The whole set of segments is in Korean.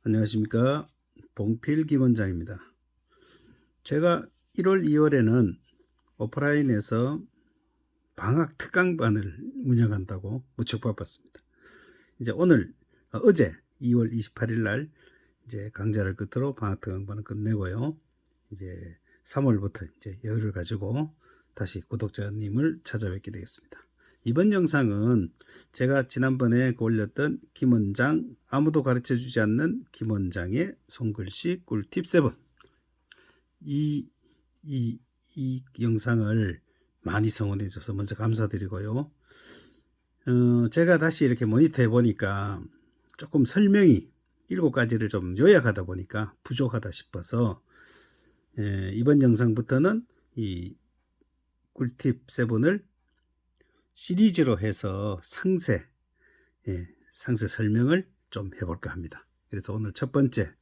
안녕하십니까. 봉필 김원장입니다. 제가 1월 2월에는 오프라인에서 방학 특강반을 운영한다고 무척 바빴습니다. 이제 어제 2월 28일 날 이제 강좌를 끝으로 방학 특강반을 끝내고요. 이제 3월부터 이제 여유를 가지고 다시 구독자님을 찾아뵙게 되겠습니다. 이번 영상은 제가 지난번에 올렸던 김원장, 아무도 가르쳐 주지 않는 김원장의 손글씨 꿀팁 7, 이 영상을 많이 성원해 줘서 먼저 감사드리고요. 제가 다시 이렇게 모니터 해 보니까 조금 설명이 7가지를 좀 요약하다 보니까 부족하다 싶어서 이번 영상부터는 이 꿀팁 7을 시리즈로 해서 상세 설명을 좀 해볼까 합니다. 그래서 오늘 첫 번째,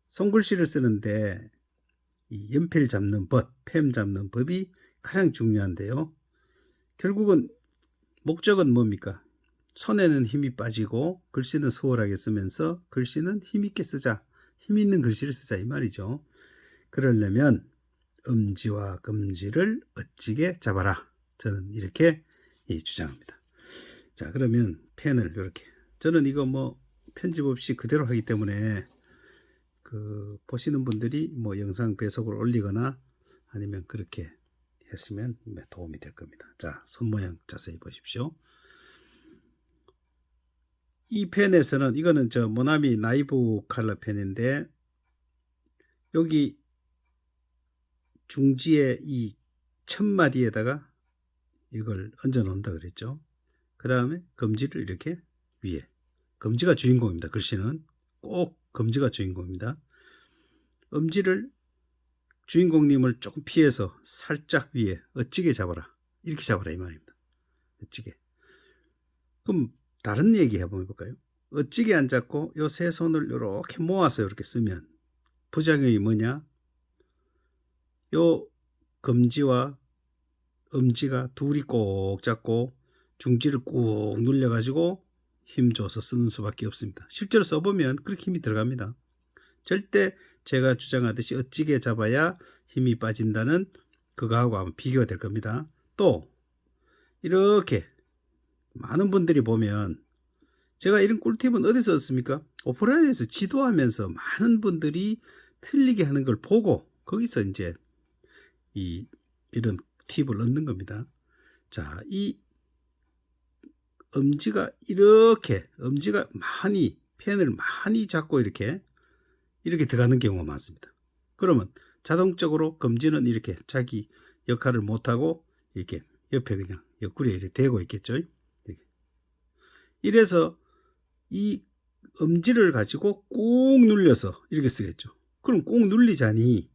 손글씨를 쓰는데 이 연필 잡는 법, 펜 잡는 법이 가장 중요한데요. 결국은 목적은 뭡니까? 손에는 힘이 빠지고 글씨는 수월하게 쓰면서 글씨는 힘있게 쓰자, 힘 있는 글씨를 쓰자 이 말이죠. 그러려면 엄지와 검지를 어찌게 잡아라. 저는 이렇게 주장합니다. 자, 그러면 펜을 이렇게, 저는 이거 뭐 편집 없이 그대로 하기 때문에 보시는 분들이 뭐 영상 배속을 올리거나 아니면 그렇게 했으면 도움이 될 겁니다. 자, 손 모양 자세히 보십시오. 이 펜에서는, 이거는 저 모나미 나이브 칼라 펜인데, 여기 중지에 이 첫 마디에다가 이걸 얹어 놓는다 그랬죠. 그 다음에 검지를 이렇게 위에, 검지가 주인공입니다. 글씨는 꼭 검지가 주인공입니다. 엄지를, 주인공님을 조금 피해서 살짝 위에 어찌게 잡아라, 이렇게 잡아라 이 말입니다. 어찌게. 그럼 다른 얘기 해보면 볼까요? 어찌게 안 잡고 요 세 손을 이렇게 모아서 이렇게 쓰면 부작용이 뭐냐? 요 검지와 엄지가 둘이 꼭 잡고 중지를 꾹 눌려 가지고 힘줘서 쓰는 수밖에 없습니다. 실제로 써보면 그렇게 힘이 들어갑니다. 절대 제가 주장하듯이 어찌게 잡아야 힘이 빠진다는 그거하고 한번 비교가 될 겁니다. 또 이렇게 많은 분들이 보면, 제가 이런 꿀팁은 어디서 얻습니까? 오프라인에서 지도하면서 많은 분들이 틀리게 하는 걸 보고 거기서 이제 이런 팁을 얻는 겁니다. 자, 이 엄지가 많이, 펜을 많이 잡고 이렇게 들어가는 경우가 많습니다. 그러면 자동적으로 검지는 이렇게 자기 역할을 못하고 이렇게 옆에 그냥 옆구리에 이렇게 대고 있겠죠. 이래서 이 엄지를 가지고 꾹 눌려서 이렇게 쓰겠죠. 그럼 꾹 눌리자니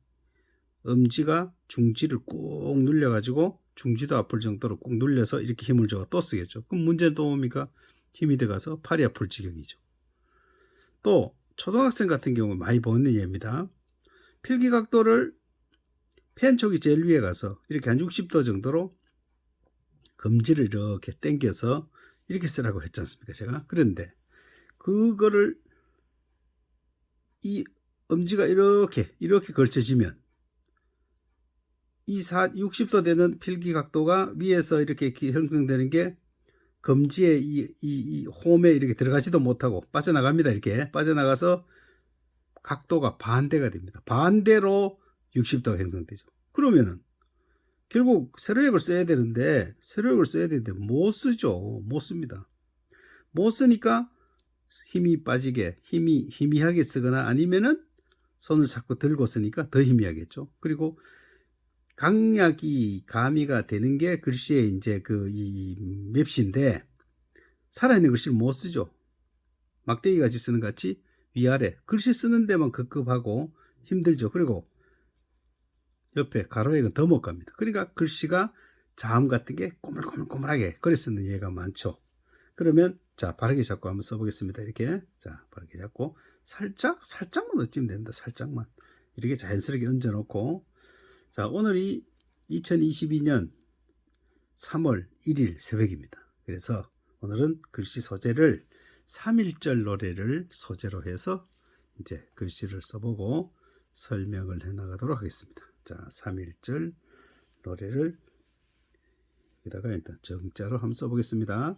엄지가 중지를 꾹 눌려 가지고 중지도 아플 정도로 꾹 눌려서 이렇게 힘을 줘서 또 쓰겠죠. 그럼 문제는 또 뭡니까? 힘이 들어가서 팔이 아플 지경이죠. 또 초등학생 같은 경우 많이 보는 예입니다. 필기 각도를 펜촉이 제일 위에 가서 이렇게 한 60도 정도로 검지를 이렇게 당겨서 이렇게 쓰라고 했지 않습니까, 제가? 그런데 그거를, 이 엄지가 이렇게 걸쳐지면 이 60도 되는 필기 각도가 위에서 이렇게 형성되는 게 검지에 이 홈에 이렇게 들어가지도 못하고 빠져나갑니다. 이렇게 빠져나가서 각도가 반대가 됩니다. 반대로 60도가 형성되죠. 그러면은 결국 세로역을 써야 되는데 못 쓰죠. 못 씁니다. 못 쓰니까 힘이 빠지게, 희미하게 쓰거나 아니면은 손을 자꾸 들고 쓰니까 더 희미하겠죠. 그리고 강약이 가미가 되는 게 글씨의 이제 이 맵시인데, 살아있는 글씨를 못 쓰죠. 막대기 같이 쓰는 같이 위아래 글씨 쓰는 데만 급급하고 힘들죠. 그리고 옆에 가로액은 더 못 갑니다. 그러니까 글씨가 자음 같은 게 꼬물꼬물하게 글에 쓰는 예가 많죠. 그러면 자, 바르게 잡고 한번 써보겠습니다. 이렇게, 자, 바르게 잡고 살짝만 얹으면 됩니다. 살짝만 이렇게 자연스럽게 얹어 놓고, 자, 오늘이 2022년 3월 1일 새벽입니다. 그래서 오늘은 글씨 소재를 3.1절 노래를 소재로 해서 이제 글씨를 써보고 설명을 해 나가도록 하겠습니다. 자, 3.1절 노래를 여기다가 일단 정자로 한번 써보겠습니다.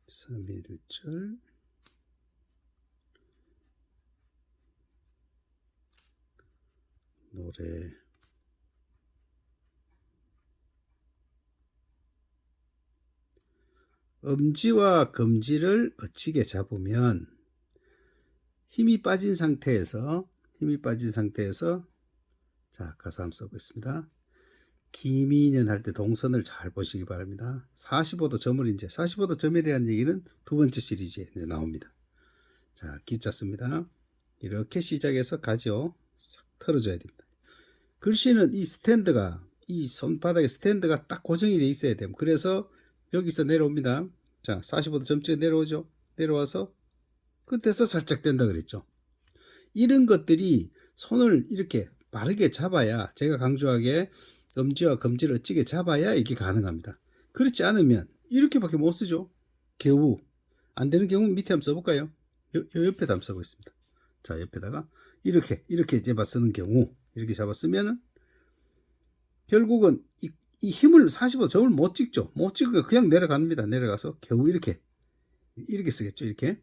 (3.1절) 노래 엄지와 검지를 어치게 잡으면 힘이 빠진 상태에서 자, 가사 한번 써보겠습니다. 기민연 할 때 동선을 잘 보시기 바랍니다. 45도 점을 이제 45도 점에 대한 얘기는 두 번째 시리즈에 나옵니다. 자, 기자 씁니다. 이렇게 시작해서 가죠. 싹 털어줘야 됩니다. 글씨는 이 스탠드가 이 손바닥에 스탠드가 딱 고정이 돼 있어야 돼요. 그래서 여기서 내려옵니다. 자, 45도 점찍어 내려오죠. 내려와서 끝에서 살짝 뗀다 그랬죠. 이런 것들이 손을 이렇게 바르게 잡아야, 제가 강조하게 엄지와 검지를 어찌게 잡아야 이게 가능합니다. 그렇지 않으면 이렇게밖에 못 쓰죠. 겨우 안 되는 경우는 밑에 한번 써볼까요? 옆에다 한번 써보겠습니다. 자, 옆에다가 이렇게 잡아 쓰는 경우, 이렇게 잡아 쓰면은 결국은 이 힘을 45도 점을 못 찍죠. 못 찍고 그냥 내려갑니다. 내려가서 겨우 이렇게 쓰겠죠. 이렇게.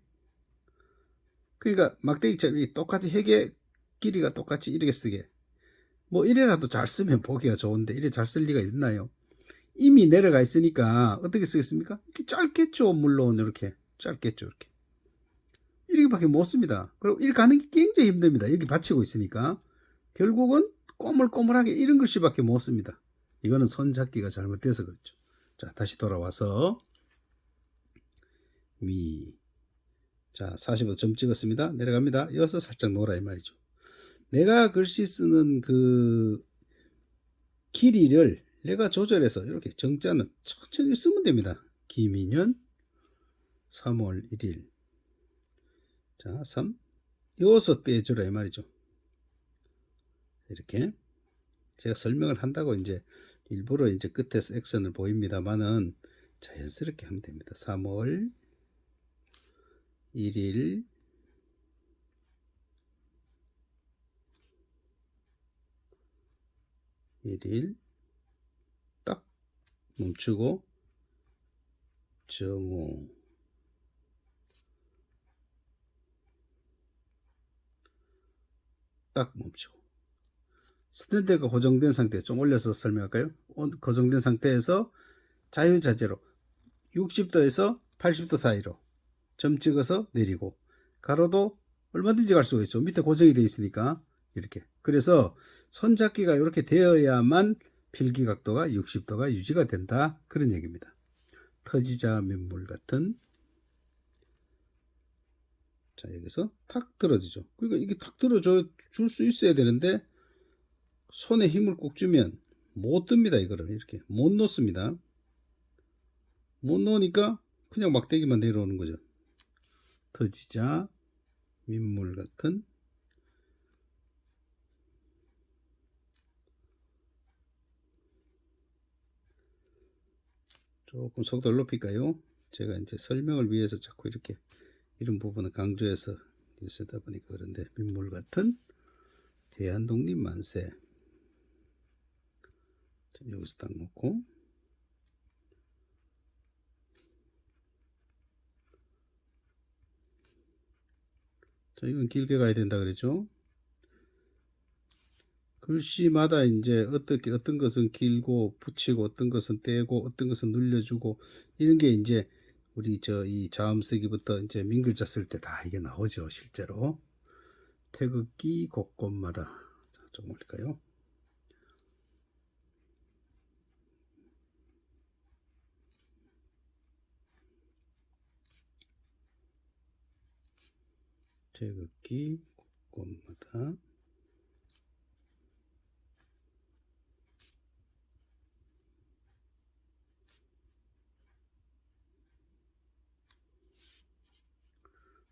그러니까 막대기처럼 똑같이 회계 길이가 똑같이 이렇게 쓰게. 뭐 이래라도 잘 쓰면 보기가 좋은데 이래 잘 쓸 리가 있나요? 이미 내려가 있으니까 어떻게 쓰겠습니까? 이렇게 짧겠죠. 물론 이렇게 짧겠죠. 이렇게밖에 못 씁니다. 그리고 이렇게 가는 게 굉장히 힘듭니다. 여기 받치고 있으니까 결국은 꼬물꼬물하게 이런 글씨밖에 못 씁니다. 이거는 손잡기가 잘못돼서 그렇죠. 자, 다시 돌아와서 자, 45도 점 찍었습니다. 내려갑니다. 이어서 살짝 놓으라 이 말이죠. 내가 글씨 쓰는 그 길이를 내가 조절해서 이렇게 정자는 천천히 쓰면 됩니다. 기민연 3월 1일. 자, 3. 이어서 빼주라 이 말이죠. 이렇게 제가 설명을 한다고 이제 일부러 이제 끝에서 액션을 보입니다만은 자연스럽게 하면 됩니다. 3월 1일 딱 멈추고 정오 딱 멈추고 스탠드가 고정된 상태, 좀 올려서 설명할까요? 고정된 상태에서 자유자재로 60도에서 80도 사이로 점 찍어서 내리고, 가로도 얼마든지 갈 수가 있죠. 밑에 고정이 되어 있으니까 이렇게. 그래서 손잡기가 이렇게 되어야만 필기각도가 60도가 유지가 된다, 그런 얘기입니다. 터지자 맨물 같은. 자, 여기서 탁 들어주죠. 그러니까 이게 탁 들어줄 수 있어야 되는데 손에 힘을 꼭 주면 못 듭니다. 이거를 이렇게 못 놓습니다. 못 놓으니까 그냥 막대기만 내려오는 거죠. 터지자 민물 같은. 조금 속도를 높일까요? 제가 이제 설명을 위해서 자꾸 이렇게 이런 부분을 강조해서 쓰다 보니까 그런데, 민물 같은 대한독립 만세. 자, 여기서 딱 놓고, 자, 이건 길게 가야 된다 그랬죠. 글씨마다 이제 어떤 것은 길고 붙이고, 어떤 것은 떼고, 어떤 것은 눌려주고, 이런 게 이제 우리 이 자음 쓰기부터 이제 민글자 쓸 때 다 이게 나오죠. 실제로 태극기 곳곳마다. 자, 좀 올릴까요? 태극기 곳곳마다.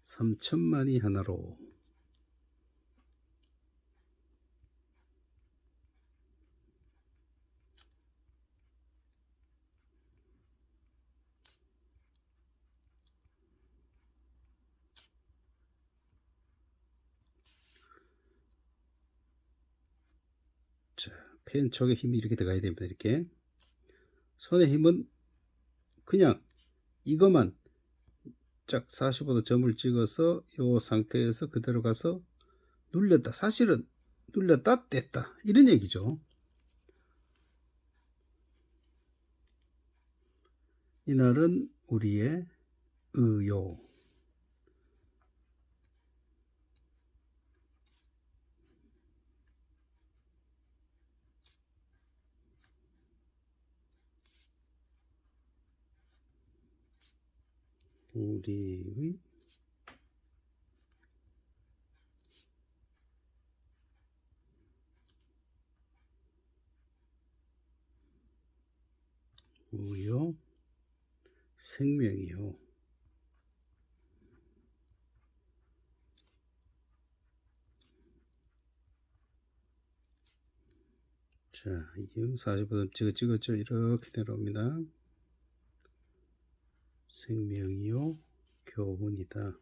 삼천만이 하나로. 펜 촉에 힘이 이렇게 들어가야 됩니다. 이렇게 손의 힘은 그냥 이것만 짝 45도 점을 찍어서 이 상태에서 그대로 가서 눌렸다. 사실은 눌렸다 뗐다 이런 얘기죠. 이날은 우리의 의요. 우리의 의요 생명이요. 자, 45도 찍었죠. 이렇게 내려옵니다. 생명이요 교훈이다.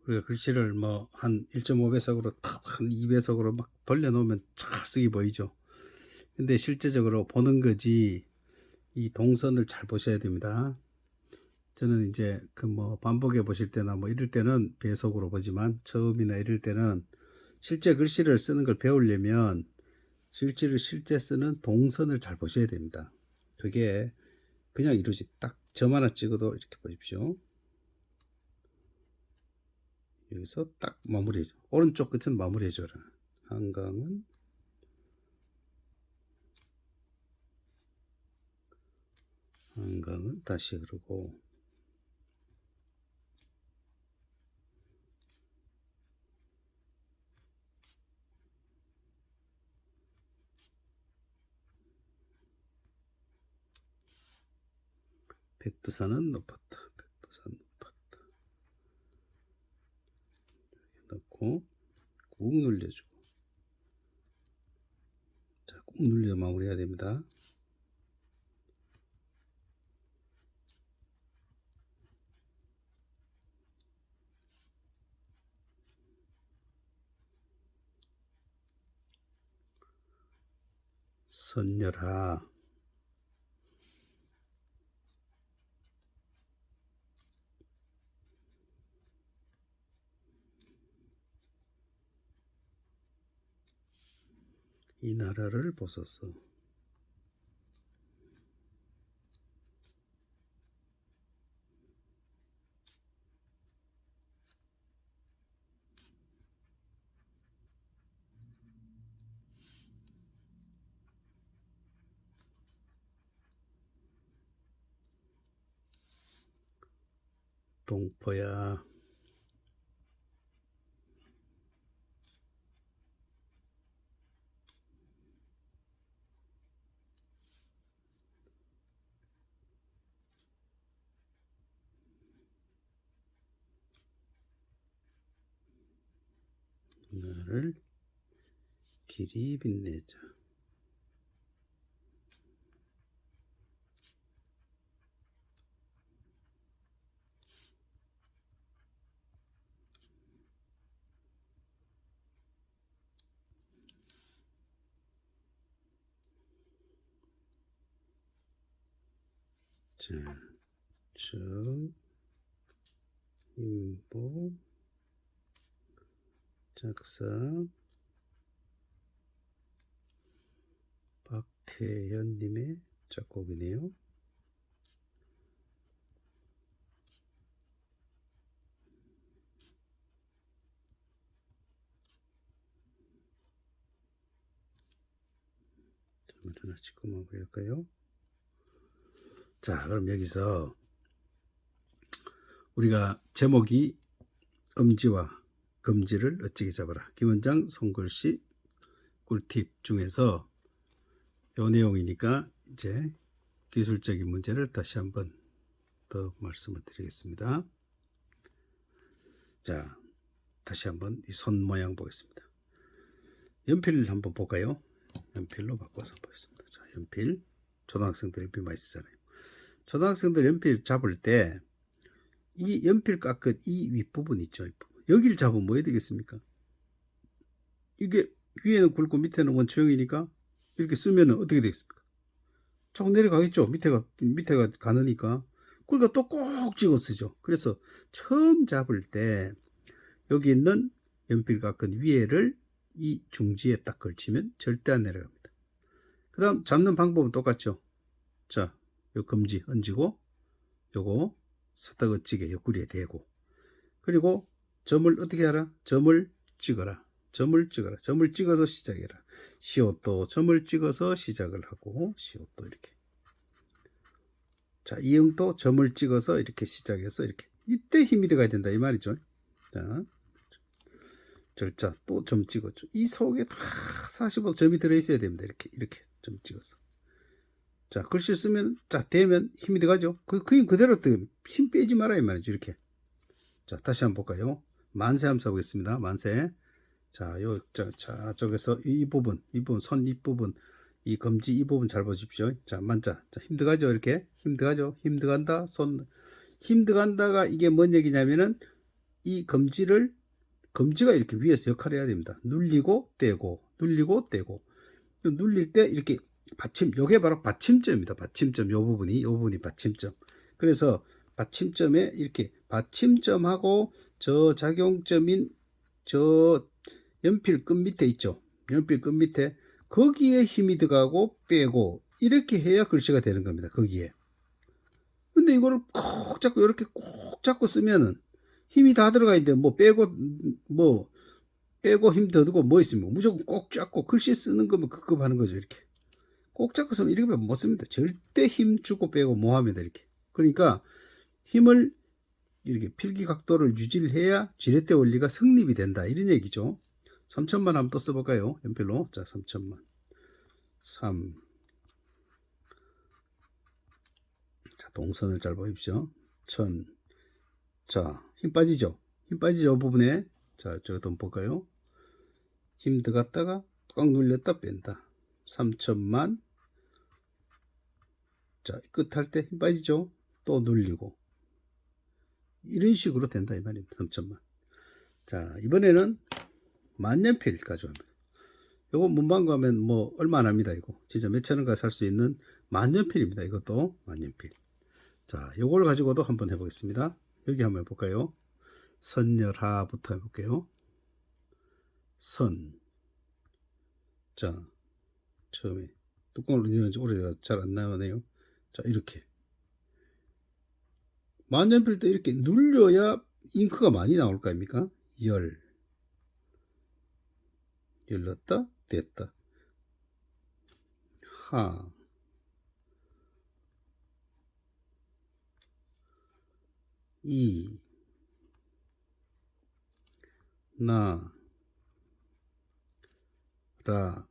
우리가 글씨를 뭐 한 1.5배속으로 한 2배속으로 막 돌려놓으면 잘 쓰기 보이죠. 근데 실제적으로 보는 거지 이 동선을 잘 보셔야 됩니다. 저는 이제 그 뭐 반복해 보실 때나 뭐 이럴 때는 배속으로 보지만 처음이나 이럴 때는 실제 글씨를 쓰는 걸 배우려면 실제 쓰는 동선을 잘 보셔야 됩니다. 그게 그냥 이루어지 딱 점 하나 찍어도 이렇게 보십시오. 여기서 딱 마무리해줘. 오른쪽 끝은 마무리해줘라. 한강은 다시 흐르고 백두산은 높았다. 백두산 높았다. 이렇게 넣고 꾹 눌려주고 자, 꾹 눌려 마무리해야 됩니다. 선열아 이 나라를 보소서. 동포야 나를 길이 빛내자. 자, 정, 인보, 작사, 박태현님의 작곡이네요. 하나 찍고 마무리할까요? 자, 그럼 여기서 우리가 제목이 엄지와 검지를 어찌게 잡아라. 김원장 손글씨 꿀팁 중에서 요 내용이니까 이제 기술적인 문제를 다시 한번 더 말씀을 드리겠습니다. 자, 다시 한번 이 손 모양 보겠습니다. 연필을 한번 볼까요? 연필로 바꿔서 보겠습니다. 자, 연필 초등학생들 연필 많이 쓰잖아요. 초등학생들 연필 잡을 때 이 연필 깎은 이 윗부분 있죠. 여기를 잡으면 뭐 해야 되겠습니까? 이게 위에는 굵고 밑에는 원초형이니까 이렇게 쓰면 어떻게 되겠습니까? 쭉 내려가겠죠. 밑에가 가느니까. 그러니까 또 꼭 찍어 쓰죠. 그래서 처음 잡을 때 여기 있는 연필 깎은 위에를 이 중지에 딱 걸치면 절대 안 내려갑니다. 그 다음 잡는 방법은 똑같죠. 자, 요 검지 얹고 요거 사다거치게 옆구리에 대고, 그리고 점을 어떻게 하라? 점을 찍어라. 점을 찍어라. 점을 찍어서 시작해라. 시옷도 점을 찍어서 시작을 하고, 시옷도 이렇게. 자, 이응도 점을 찍어서 이렇게 시작해서 이렇게. 이때 힘이 들어가야 된다 이 말이죠. 자, 절자 또 점 찍었죠. 이 속에 다 45도 점이 들어 있어야 됩니다. 이렇게 점 찍어서. 자, 글씨 쓰면 자 되면 힘이 들어가죠. 그냥 그대로 힘 빼지 마라 이 말이죠. 이렇게. 자, 다시 한번 볼까요? 만세 한번 써보겠습니다. 만세. 자, 저기서 이 부분, 손 윗부분, 이 검지 이 부분 잘 보십시오. 자, 만자. 자, 힘 들어가죠. 이렇게. 힘 들어가죠. 힘 들어간다. 힘 들어간다가 이게 뭔 얘기냐면은 이 검지가 이렇게 위에서 역할을 해야 됩니다. 눌리고 떼고, 눌리고 떼고. 눌릴 때 이렇게 요게 바로 받침점입니다. 받침점, 요 부분이 받침점. 그래서 받침점에 이렇게 받침점하고 저 작용점인 저 연필 끝 밑에 있죠. 연필 끝 밑에 거기에 힘이 들어가고 빼고 이렇게 해야 글씨가 되는 겁니다. 거기에. 근데 이거를 꼭 잡고 이렇게 꼭 잡고 쓰면은 힘이 다 들어가 있는데 빼고 힘 더 들고 뭐 있습니까? 무조건 꼭 잡고 글씨 쓰는 거면 급급하는 거죠. 이렇게 꼭 잡고 쓰면 이렇게 못 씁니다. 절대 힘 주고 빼고 뭐 합니다. 이렇게. 그러니까 힘을 이렇게 필기 각도를 유지를 해야 지렛대 원리가 성립이 된다 이런 얘기죠. 3천만 한번 또 써볼까요? 연필로. 자, 3천만 3. 자, 동선을 잘 보십시오. 1000. 자, 힘 빠지죠? 힘 빠지죠? 부분에. 자, 저것도 한번 볼까요? 힘 들어갔다가 꽉 눌렸다 뺀다. 3천만. 자, 끝 할 때 힘 빠지죠? 또 눌리고. 이런 식으로 된다 이 말입니다. 3천만. 자, 이번에는 만년필 가져옵니다. 요거 문방 가면 뭐 얼마 안 합니다. 이거 진짜 몇천 원가 살 수 있는 만년필입니다. 이것도 만년필. 자, 요걸 가지고도 한번 해보겠습니다. 여기 한번 해볼까요? 선열하부터 해볼게요. 선. 자, 처음에 뚜껑을 넣는지 오래돼서 잘 안 나오네요. 자, 이렇게 만년필도 이렇게 눌려야 잉크가 많이 나올 거 아닙니까? 열렀다 뗐다. 하. 이. 나. 라.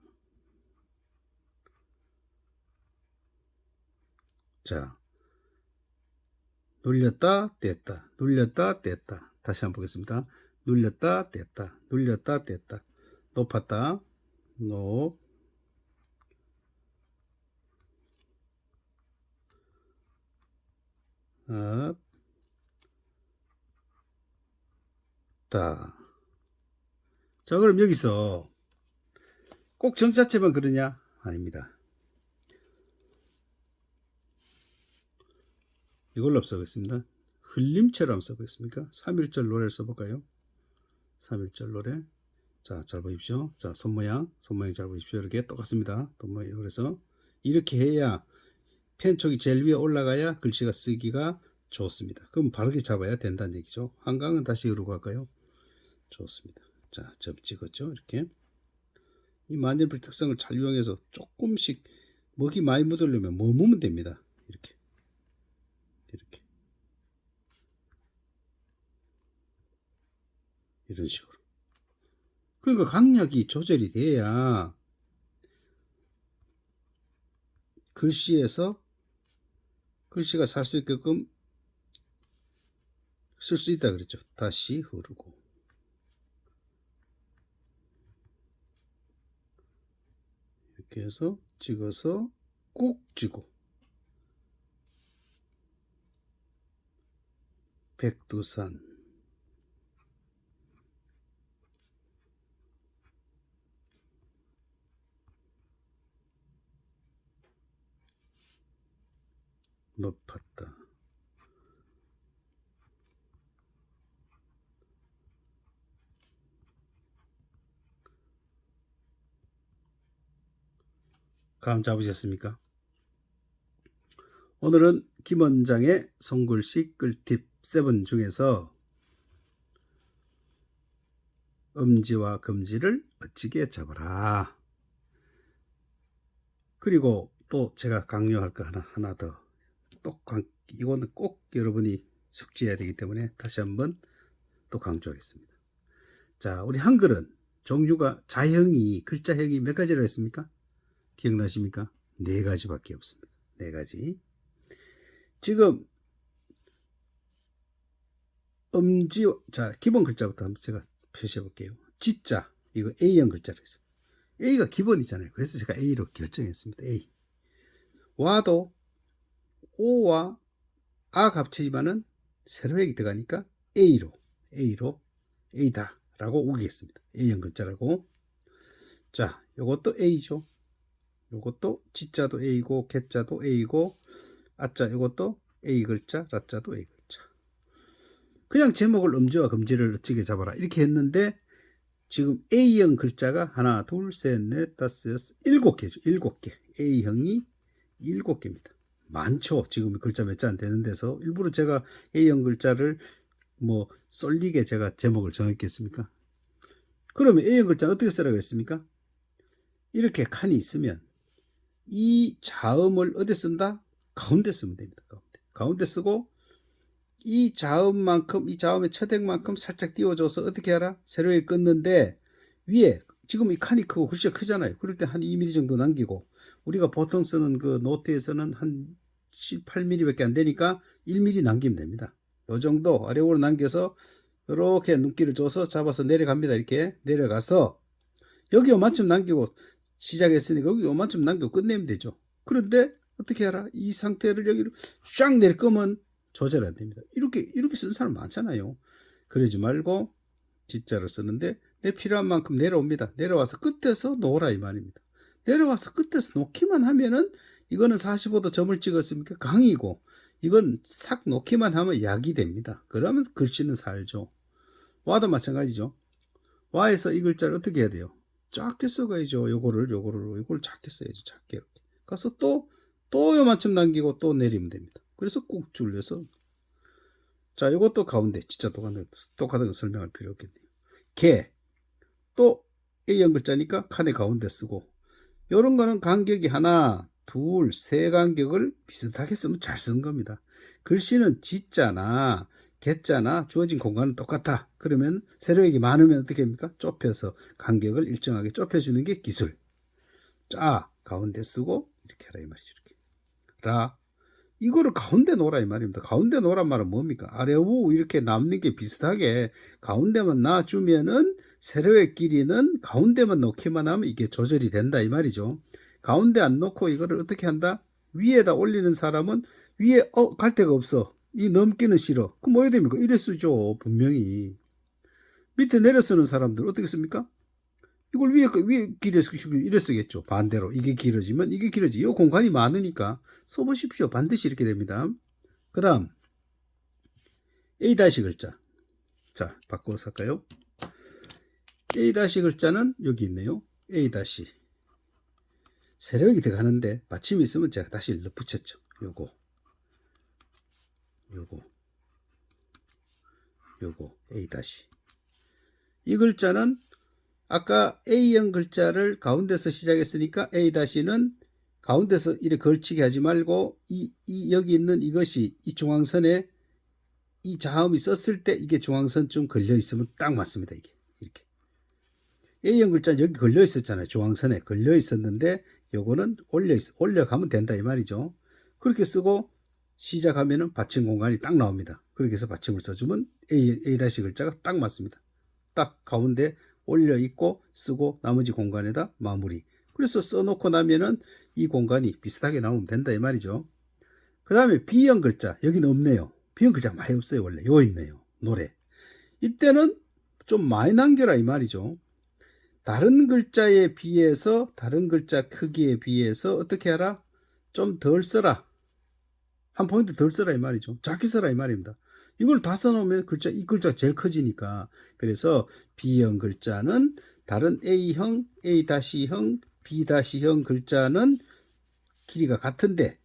자, 눌렸다 뗐다. 눌렸다 뗐다. 다시 한번 보겠습니다. 눌렸다 뗐다. 눌렸다 뗐다. 높았다. 높. 업. 다. 자, 그럼 여기서 꼭 정자체만 그러냐? 아닙니다. 이걸로 써보겠습니다. 흘림체로 한번 써보겠습니까? 3.1절 노래를 써볼까요? 3.1절 노래. 자, 잘 보십시오. 자, 손 모양 잘 보십시오. 이렇게 똑같습니다. 그래서 이렇게 해야 펜촉이 제일 위에 올라가야 글씨가 쓰기가 좋습니다. 그럼 바르게 잡아야 된다는 얘기죠. 한강은 다시 이러고 할까요? 좋습니다. 자, 점 찍었죠. 이렇게. 이 만년필 특성을 잘 이용해서 조금씩 먹이 많이 묻으려면 머무면 됩니다. 이렇게. 이런 식으로. 그러니까 강약이 조절이 돼야 글씨에서 글씨가 살 수 있게끔 쓸 수 있다 그랬죠. 다시 흐르고. 이렇게 해서 찍어서 꾹 쥐고. 백두산, 높았다. 감 잡으셨습니까? 오늘은 김 원장의 손글씨 끌팁 7 중에서 음지와 금지를 멋지게 잡아라. 그리고 또 제가 강요할 거 하나 더. 이거는 꼭 여러분이 숙지해야 되기 때문에 다시 한번 또 강조하겠습니다. 자, 우리 한글은 종류가 자형이, 글자형이 몇 가지로 했습니까? 기억나십니까? 4가지밖에 없습니다. 4가지. 지금 음지, 자, 기본 글자부터 한번 제가 표시해 볼게요. 지자, 이거 A형 글자로 했어요. A가 기본이잖아요. 그래서 제가 A로 결정했습니다. A. 와도 O와 A가 합치지만은 세로획이 들어가니까 A로 A다 라고 우기겠습니다. A형 글자라고. 자, 요것도 A죠. 요것도 지자도 A고 개자도 A고 아자 요것도 A 글자, 라자도 A 글자. 그냥 제목을 음지와 금지를 어찌게 잡아라 이렇게 했는데 지금 A형 글자가 하나, 둘, 셋, 넷, 다섯, 여섯, 7개죠. 7개. A형이 7개입니다. 많죠. 지금 글자 몇 자 안 되는 데서 일부러 제가 A형 글자를 뭐 쏠리게 제가 제목을 정했겠습니까? 그러면 A형 글자는 어떻게 쓰라고 했습니까? 이렇게 칸이 있으면 이 자음을 어디 쓴다? 가운데 쓰면 됩니다. 가운데 쓰고 이 자음만큼, 이 자음의 처택만큼 살짝 띄워줘서 어떻게 하라? 세로에 끊는데 위에 지금 이 칸이 크고 글씨가 크잖아요. 그럴 때 한 2mm 정도 남기고 우리가 보통 쓰는 그 노트에서는 한 8mm 밖에 안 되니까 1mm 남기면 됩니다. 요 정도 아래로 남겨서 이렇게 눈길을 줘서 잡아서 내려갑니다. 이렇게 내려가서 여기 요만큼 남기고 시작했으니까 여기 요만큼 남기고 끝내면 되죠. 그런데 어떻게 하라? 이 상태를 여기로 쫙 내릴 거면 조절 안 됩니다. 이렇게 쓰는 사람 많잖아요. 그러지 말고 지자를 쓰는데 내 필요한 만큼 내려옵니다. 내려와서 끝에서 놓으라 이 말입니다. 내려와서 끝에서 놓기만 하면은 이거는 45도 점을 찍었으니까 강이고 이건 싹 놓기만 하면 약이 됩니다. 그러면 글씨는 살죠. 와도 마찬가지죠. 와에서 이 글자를 어떻게 해야 돼요? 작게 써가야죠. 요거를 작게 써야죠. 작게 이렇게. 가서 또 요만큼 남기고 또 내리면 됩니다. 그래서 꾹 줄여서 자, 이것도 가운데 진짜 똑같은 거 설명할 필요 없겠네요. 개 또 A형 글자니까 칸의 가운데 쓰고 요런 거는 간격이 하나, 둘, 세 간격을 비슷하게 쓰면 잘 쓴 겁니다. 글씨는 지자나 개자나 주어진 공간은 똑같아. 그러면 세로획이 많으면 어떻게 합니까? 좁혀서 간격을 일정하게 좁혀주는 게 기술. 자, 가운데 쓰고 이렇게 하라 이 말이죠. 이렇게. 라 이거를 가운데 놓으라 이 말입니다. 가운데 놓으란 말은 뭡니까? 아래 우 이렇게 남는 게 비슷하게 가운데만 놔주면은 세로의 길이는 가운데만 놓기만 하면 이게 조절이 된다 이 말이죠. 가운데 안 놓고 이거를 어떻게 한다? 위에다 올리는 사람은 위에 갈 데가 없어. 이 넘기는 싫어. 그럼 뭐 해야 됩니까? 이래 쓰죠. 분명히. 밑에 내려 쓰는 사람들 어떻게 씁니까? 이걸 위에 이래 쓰겠죠. 반대로 이게 길어지면 이게 길어지. 이 공간이 많으니까 써보십시오. 반드시 이렇게 됩니다. 그 다음 A 다시 글자. 자, 바꿔서 할까요? A 다시 글자는 여기 있네요. A 다시 세력이 들어가는데 받침이 있으면 제가 다시 붙였죠. 요거 A 다시 이 글자는 아까 A형 글자를 가운데서 시작했으니까 A-는 가운데서 이렇게 걸치게 하지 말고 여기 있는 이것이 이 중앙선에 이 자음이 썼을 때 이게 중앙선쯤 걸려 있으면 딱 맞습니다. 이게 이렇게 A형 글자는 여기 걸려 있었잖아요. 중앙선에 걸려 있었는데 요거는 올려가면 된다 이 말이죠. 그렇게 쓰고 시작하면은 받침 공간이 딱 나옵니다. 그렇게 해서 받침을 써주면 A- 글자가 딱 맞습니다. 딱 가운데 올려 있고 쓰고 나머지 공간에다 마무리. 그래서 써놓고 나면은 이 공간이 비슷하게 나오면 된다 이 말이죠. 그 다음에 B형 글자 여기는 없네요. 비형 글자가 많이 없어요. 원래 요 있네요. 노래. 이때는 좀 많이 남겨라 이 말이죠. 다른 글자에 비해서 다른 글자 크기에 비해서 어떻게 하라? 좀 덜 써라. 한 포인트 덜 써라 이 말이죠. 작게 써라 이 말입니다. 이걸 다 써놓으면 이 글자가 제일 커지니까. 그래서 B형 글자는 다른 A형, A-형, B-형 글자는 길이가 같은데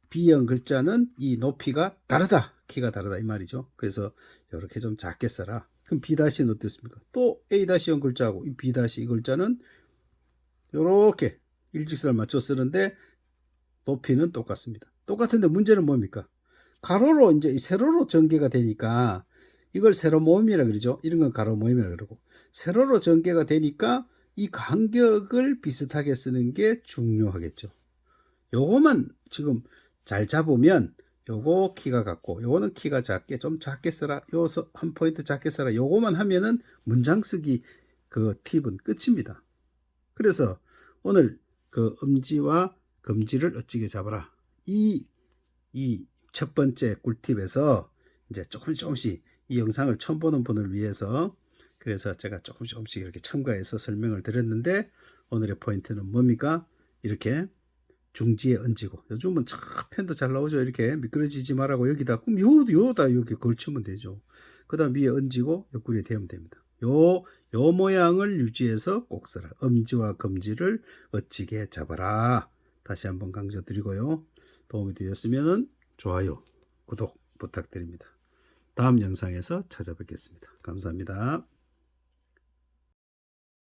B형 글자는 이 높이가 다르다. 키가 다르다 이 말이죠. 그래서 이렇게 좀 작게 써라. 그럼 B-는 어떻습니까? 또 A-형 글자하고 이 B- 이 글자는 이렇게 일직선을 맞춰 쓰는데 높이는 똑같습니다. 똑같은데 문제는 뭡니까? 가로로 이제 세로로 전개가 되니까 이걸 세로 모음이라 그러죠. 이런 건 가로 모음이라 그러고 세로로 전개가 되니까 이 간격을 비슷하게 쓰는 게 중요하겠죠. 요거만 지금 잘 잡으면 요거 키가 같고 요거는 키가 작게 좀 작게 써라. 요 한 포인트 작게 써라. 요거만 하면은 문장 쓰기 그 팁은 끝입니다. 그래서 오늘 그 음지와 금지를 어찌게 잡아라. 이 첫 번째 꿀팁에서 이제 조금씩 이 영상을 처음 보는 분을 위해서 그래서 제가 조금씩 이렇게 첨가해서 설명을 드렸는데 오늘의 포인트는 뭡니까? 이렇게 중지에 얹고 요즘은 참 편도 잘 나오죠. 이렇게 미끄러지지 말라고 여기다 그럼 요다 이렇게 걸치면 되죠. 그 다음 위에 얹고 옆구리에 대면 됩니다. 요 모양을 유지해서 꼭 써라. 음지와 금지를 멋지게 잡아라. 다시 한번 강조드리고요. 도움이 되었으면 좋아요, 구독 부탁드립니다. 다음 영상에서 찾아뵙겠습니다. 감사합니다.